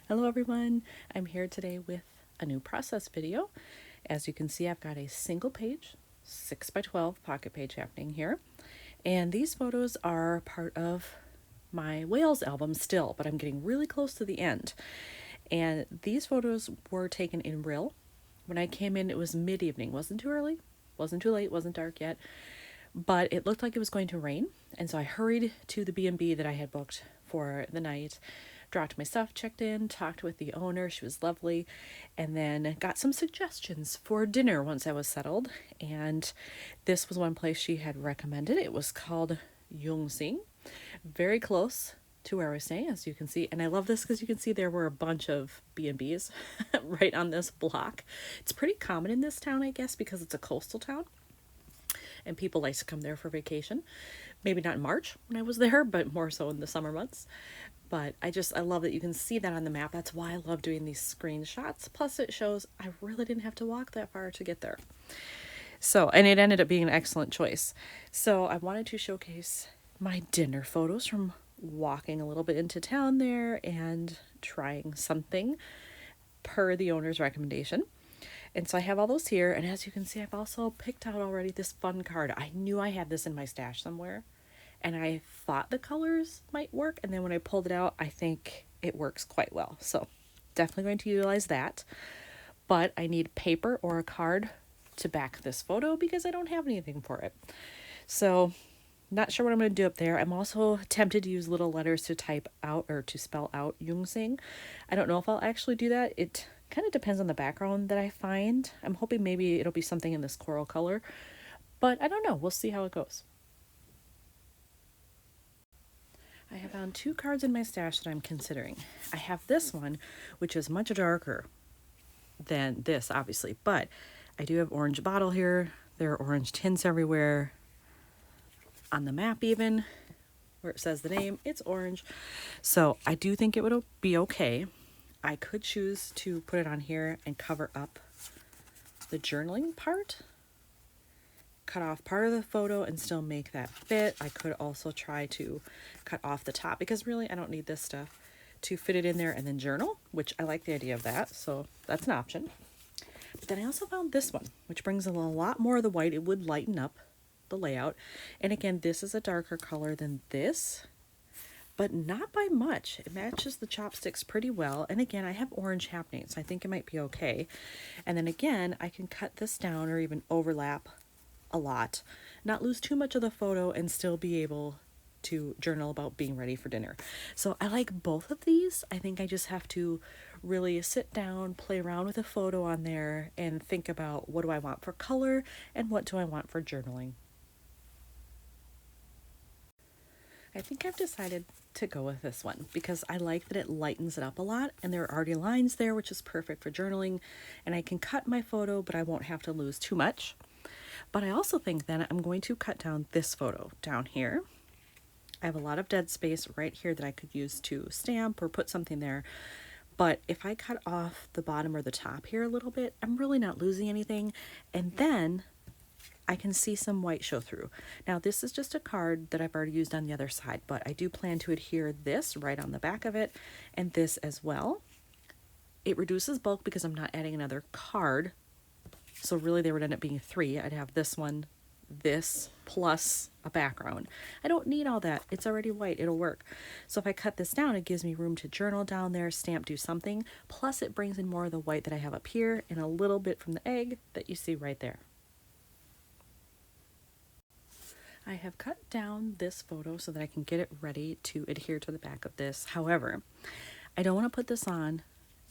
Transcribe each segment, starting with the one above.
Hello everyone, I'm here today with a new process video. As you can see, I've got a single page 6x12 pocket page happening here, and these photos are part of my whales album still, but I'm getting really close to the end. And these photos were taken in Rhyl. When I came in, it was mid-evening. Wasn't too early, wasn't too late, wasn't dark yet, but it looked like it was going to rain, and so I hurried to the B&B that I had booked for the night, dropped my stuff, checked in, talked with the owner. She was lovely, and then got some suggestions for dinner once I was settled. And this was one place she had recommended. It was called Yongxing, very close to where I was staying, as you can see. And I love this because you can see there were a bunch of B&Bs right on this block. It's pretty common in this town, I guess, because it's a coastal town and people like to come there for vacation. Maybe not in March when I was there, but more so in the summer months. But I love that you can see that on the map. That's why I love doing these screenshots. Plus it shows I really didn't have to walk that far to get there. So, and it ended up being an excellent choice. So I wanted to showcase my dinner photos from walking a little bit into town there and trying something per the owner's recommendation. And so I have all those here, and as you can see, I've also picked out already this fun card. I knew I had this in my stash somewhere, and I thought the colors might work, and then when I pulled it out, I think it works quite well. So definitely going to utilize that. But I need paper or a card to back this photo because I don't have anything for it. So not sure what I'm going to do up there. I'm also tempted to use little letters to type out or to spell out Yongxing. I don't know if I'll actually do that. It kind of depends on the background that I find. I'm hoping maybe it'll be something in this coral color, but I don't know. We'll see how it goes. I have found two cards in my stash that I'm considering. I have this one, which is much darker than this, obviously, but I do have orange bottle here. There are orange tints everywhere. On the map even, where it says the name, it's orange. So I do think it would be okay. I could choose to put it on here and cover up the journaling part, cut off part of the photo and still make that fit. I could also try to cut off the top because really I don't need this stuff to fit it in there and then journal, which I like the idea of that. So that's an option. But then I also found this one, which brings in a lot more of the white. It would lighten up the layout. And again, this is a darker color than this, but not by much. It matches the chopsticks pretty well. And again, I have orange happening, so I think it might be okay. And then again, I can cut this down or even overlap a lot, not lose too much of the photo and still be able to journal about being ready for dinner. So I like both of these. I think I just have to really sit down, play around with a photo on there and think about what do I want for color and what do I want for journaling. I think I've decided to go with this one because I like that it lightens it up a lot and there are already lines there, which is perfect for journaling, and I can cut my photo, but I won't have to lose too much. But I also think then I'm going to cut down this photo down here. I have a lot of dead space right here that I could use to stamp or put something there. But if I cut off the bottom or the top here a little bit, I'm really not losing anything. And then I can see some white show through. Now this is just a card that I've already used on the other side, but I do plan to adhere this right on the back of it and this as well. It reduces bulk because I'm not adding another card. So really there would end up being three. I'd have this one, this, plus a background. I don't need all that. It's already white. It'll work. So if I cut this down, it gives me room to journal down there, stamp, do something. Plus it brings in more of the white that I have up here and a little bit from the egg that you see right there. I have cut down this photo so that I can get it ready to adhere to the back of this. However, I don't want to put this on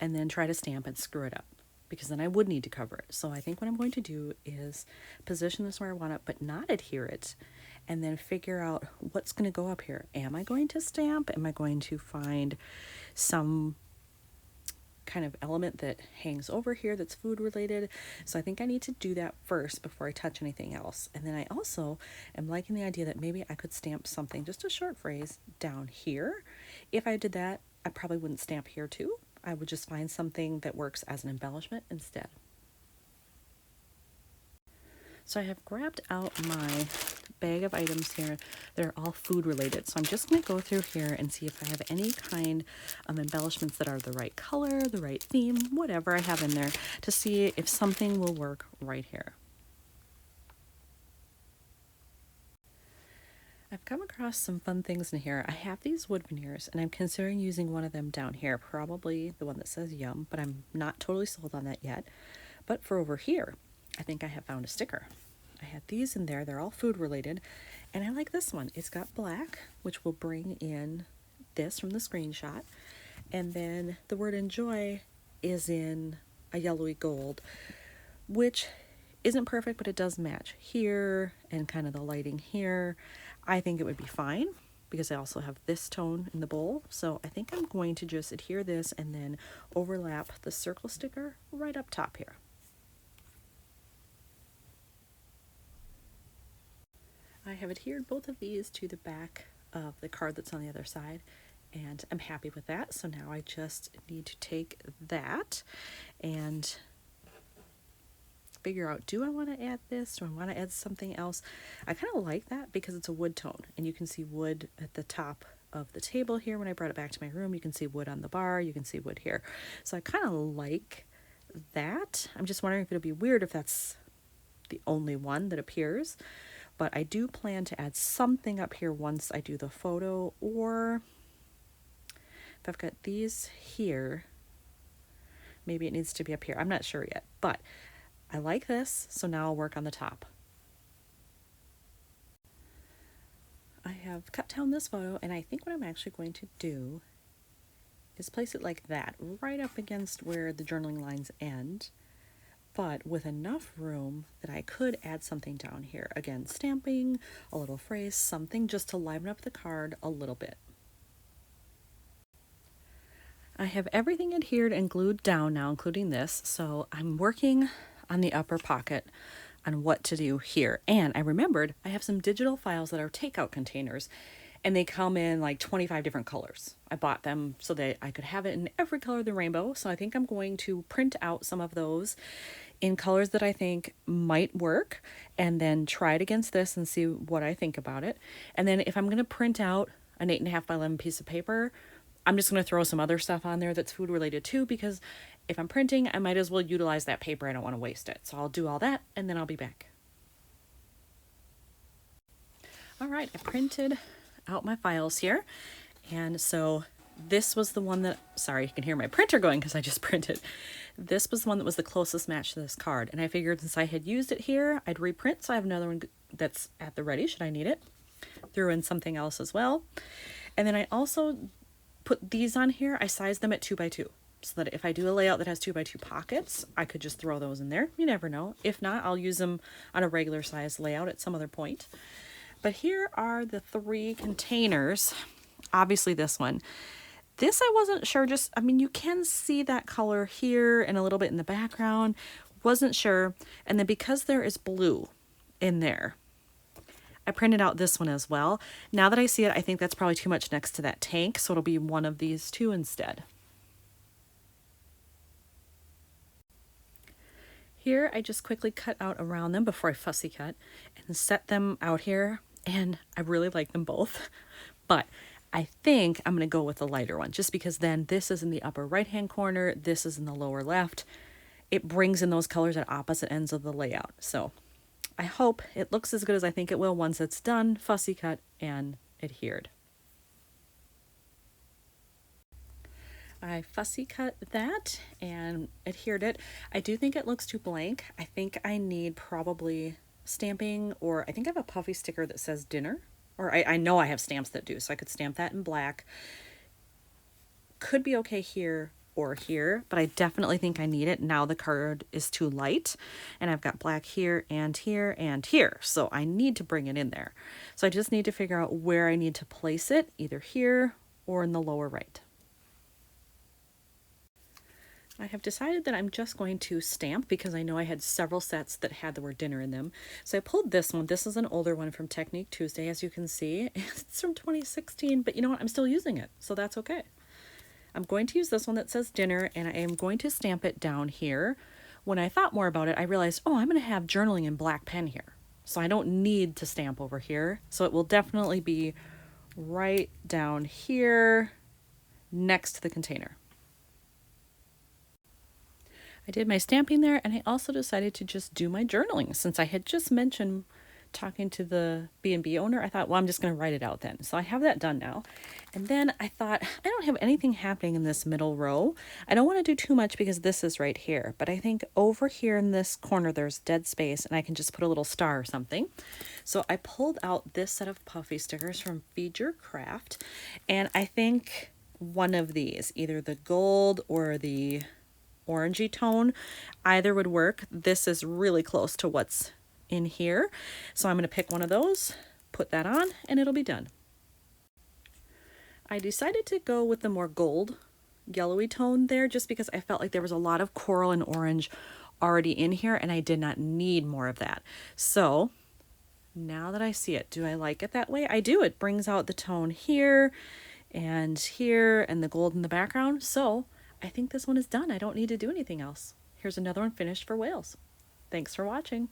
and then try to stamp and screw it up because then I would need to cover it. So I think what I'm going to do is position this where I want it, but not adhere it, and then figure out what's going to go up here. Am I going to stamp? Am I going to find some kind of element that hangs over here that's food related? So I think I need to do that first before I touch anything else. And then I also am liking the idea that maybe I could stamp something, just a short phrase down here. If I did that, I probably wouldn't stamp here too. I would just find something that works as an embellishment instead. So I have grabbed out my bag of items here that are all food related. So I'm just going to go through here and see if I have any kind of embellishments that are the right color, the right theme, whatever I have in there, to see if something will work right here. I've come across some fun things in here. I have these wood veneers, and I'm considering using one of them down here, probably the one that says yum, but I'm not totally sold on that yet. But for over here, I think I have found a sticker. I had these in there, they're all food related, and I like this one. It's got black, which will bring in this from the screenshot, and then the word enjoy is in a yellowy gold, which isn't perfect, but it does match here and kind of the lighting here. I think it would be fine because I also have this tone in the bowl. So I think I'm going to just adhere this and then overlap the circle sticker right up top here. I have adhered both of these to the back of the card that's on the other side, and I'm happy with that. So now I just need to take that and figure out, do I want to add this? Do I want to add something else? I kind of like that because it's a wood tone, and you can see wood at the top of the table here. When I brought it back to my room, you can see wood on the bar, you can see wood here. So I kind of like that. I'm just wondering if it'll be weird if that's the only one that appears, but I do plan to add something up here once I do the photo, or if I've got these here, maybe it needs to be up here. I'm not sure yet, but I like this, so now I'll work on the top. I have cut down this photo, and I think what I'm actually going to do is place it like that, right up against where the journaling lines end, but with enough room that I could add something down here. Again, stamping, a little phrase, something just to liven up the card a little bit. I have everything adhered and glued down now, including this, so I'm working on the upper pocket on what to do here. And I remembered I have some digital files that are takeout containers, and they come in like 25 different colors. I bought them so that I could have it in every color of the rainbow. So I think I'm going to print out some of those in colors that I think might work, and then try it against this and see what I think about it. And then if I'm going to print out an 8.5 by 11 piece of paper, I'm just going to throw some other stuff on there that's food related too, because if I'm printing, I might as well utilize that paper. I don't want to waste it. So I'll do all that, and then I'll be back. All right, I printed out my files here. And so this was the one that, sorry, you can hear my printer going because I just printed. This was the one that was the closest match to this card. And I figured since I had used it here, I'd reprint. So I have another one that's at the ready should I need it. Threw in something else as well. And then I also put these on here. I sized them at 2 by 2. So that if I do a layout that has 2 by 2 pockets, I could just throw those in there. You never know. If not, I'll use them on a regular size layout at some other point. But here are the 3 containers. Obviously this one. This I wasn't sure, just, I mean, you can see that color here and a little bit in the background. Wasn't sure. And then because there is blue in there, I printed out this one as well. Now that I see it, I think that's probably too much next to that tank, so it'll be one of these 2 instead. Here, I just quickly cut out around them before I fussy cut and set them out here, and I really like them both, but I think I'm going to go with the lighter one, just because then this is in the upper right-hand corner, this is in the lower left. It brings in those colors at opposite ends of the layout, so I hope it looks as good as I think it will once it's done, fussy cut, and adhered. I fussy cut that and adhered it. I do think it looks too blank. I think I need probably stamping, or I think I have a puffy sticker that says dinner, or I know I have stamps that do, so I could stamp that in black. Could be okay here or here, but I definitely think I need it. Now the card is too light, and I've got black here and here and here, so I need to bring it in there. So I just need to figure out where I need to place it, either here or in the lower right. I have decided that I'm just going to stamp because I know I had several sets that had the word dinner in them. So I pulled this one. This is an older one from Technique Tuesday, as you can see. It's from 2016, but you know what? I'm still using it, so that's okay. I'm going to use this one that says dinner, and I am going to stamp it down here. When I thought more about it, I realized, oh, I'm going to have journaling in black pen here. So I don't need to stamp over here. So it will definitely be right down here next to the container. I did my stamping there, and I also decided to just do my journaling. Since I had just mentioned talking to the B&B owner, I thought, well, I'm just going to write it out then. So I have that done now. And then I thought, I don't have anything happening in this middle row. I don't want to do too much because this is right here. But I think over here in this corner, there's dead space, and I can just put a little star or something. So I pulled out this set of puffy stickers from Feed Your Craft. And I think one of these, either the gold or the orangey tone, either would work. This is really close to what's in here, so I'm going to pick one of those, put that on, and it'll be done. I decided to go with the more gold yellowy tone there just because I felt like there was a lot of coral and orange already in here and I did not need more of that. So now that I see it, do I like it that way? I do. It brings out the tone here and the gold in the background. So I think this one is done. I don't need to do anything else. Here's another one finished for whales. Thanks for watching.